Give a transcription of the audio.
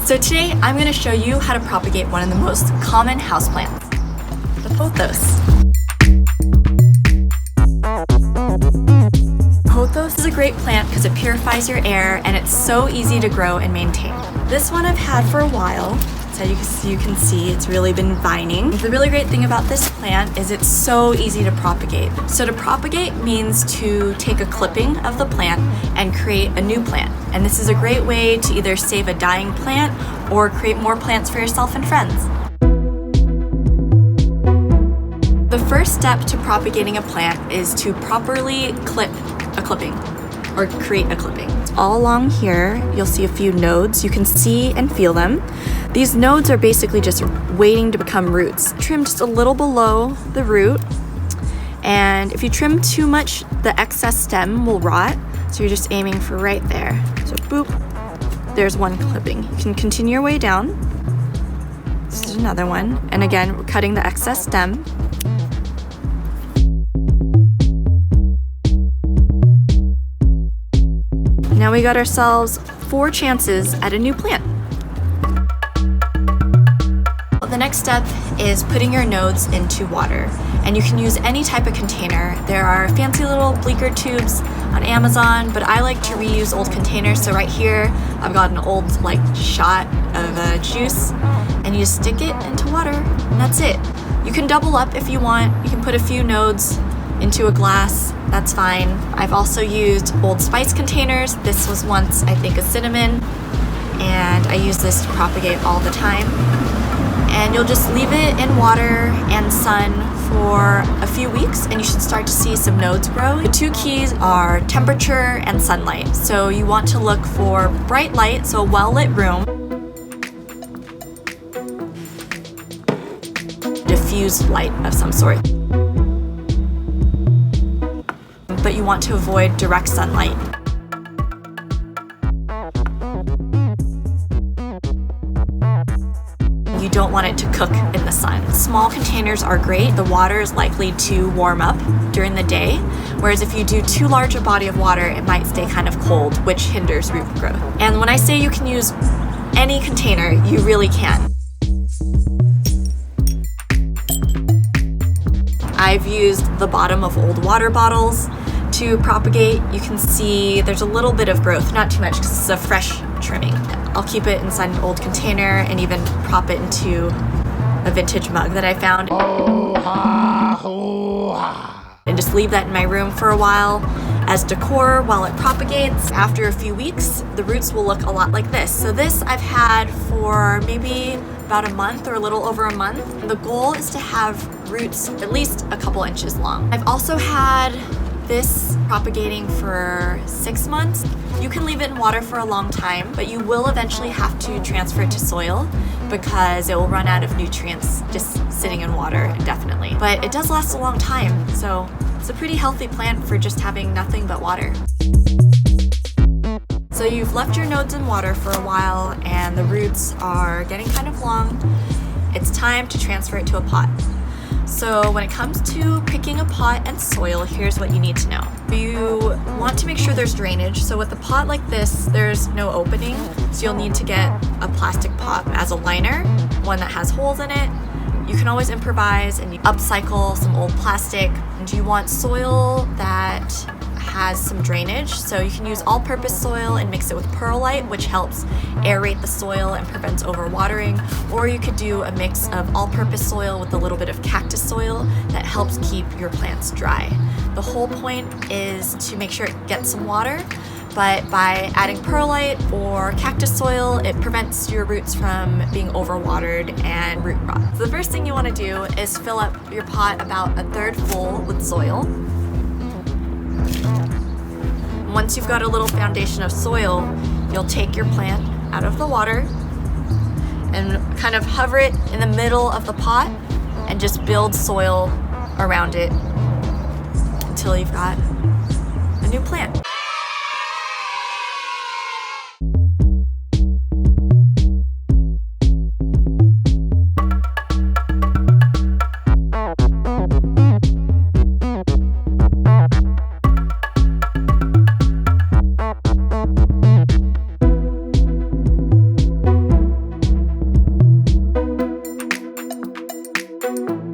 So today I'm going to show you how to propagate one of the most common houseplants, the pothos. Pothos is a great plant because it purifies your air and it's so easy to grow and maintain. This one I've had for a while, so you can see it's really been vining. The really great thing about this plant is it's so easy to propagate. So to propagate means to take a clipping of the plant and create a new plant. And this is a great way to either save a dying plant or create more plants for yourself and friends. The first step to propagating a plant is to properly clip a clipping or create a clipping. All along here, you'll see a few nodes. You can see and feel them. These nodes are basically just waiting to become roots. Trim just a little below the root, and if you trim too much, the excess stem will rot, so you're just aiming for right there. So boop, there's one clipping. You can continue your way down. This is another one, and again, we're cutting the excess stem. Now we got ourselves 4 chances at a new plant. The next step is putting your nodes into water, and you can use any type of container. There are fancy little bleaker tubes on Amazon, but I like to reuse old containers. So right here, I've got an old shot of juice, and you just stick it into water, and that's it. You can double up if you want. You can put a few nodes into a glass, that's fine. I've also used old spice containers. This was once, I think, a cinnamon, and I use this to propagate all the time. And you'll just leave it in water and sun for a few weeks, and you should start to see some nodes grow. The 2 keys are temperature and sunlight. So you want to look for bright light, so a well-lit room, diffused light of some sort. But you want to avoid direct sunlight. You don't want it to cook in the sun. Small containers are great. The water is likely to warm up during the day, whereas if you do too large a body of water, it might stay kind of cold, which hinders root growth. And when I say you can use any container, you really can. I've used the bottom of old water bottles to propagate. You can see there's a little bit of growth, not too much because this is a fresh trimming. I'll keep it inside an old container and even prop it into a vintage mug that I found. And just leave that in my room for a while as decor while it propagates. After a few weeks, the roots will look a lot like this. So this I've had for maybe about a month or a little over a month. The goal is to have roots at least a couple inches long. I've also had this propagating for 6 months. You can leave it in water for a long time, but you will eventually have to transfer it to soil because it will run out of nutrients just sitting in water indefinitely. But it does last a long time, so it's a pretty healthy plant for just having nothing but water. So you've left your nodes in water for a while and the roots are getting kind of long. It's time to transfer it to a pot. So when it comes to picking a pot and soil, here's what you need to know. You want to make sure there's drainage. So with a pot like this, there's no opening. So you'll need to get a plastic pot as a liner, one that has holes in it. You can always improvise and you upcycle some old plastic. And you want soil that has some drainage, so you can use all-purpose soil and mix it with perlite, which helps aerate the soil and prevents overwatering, or you could do a mix of all-purpose soil with a little bit of cactus soil that helps keep your plants dry. The whole point is to make sure it gets some water, but by adding perlite or cactus soil, it prevents your roots from being overwatered and root rot. So the first thing you want to do is fill up your pot about 1/3 full with soil. Once you've got a little foundation of soil, you'll take your plant out of the water and kind of hover it in the middle of the pot and just build soil around it until you've got a new plant. you.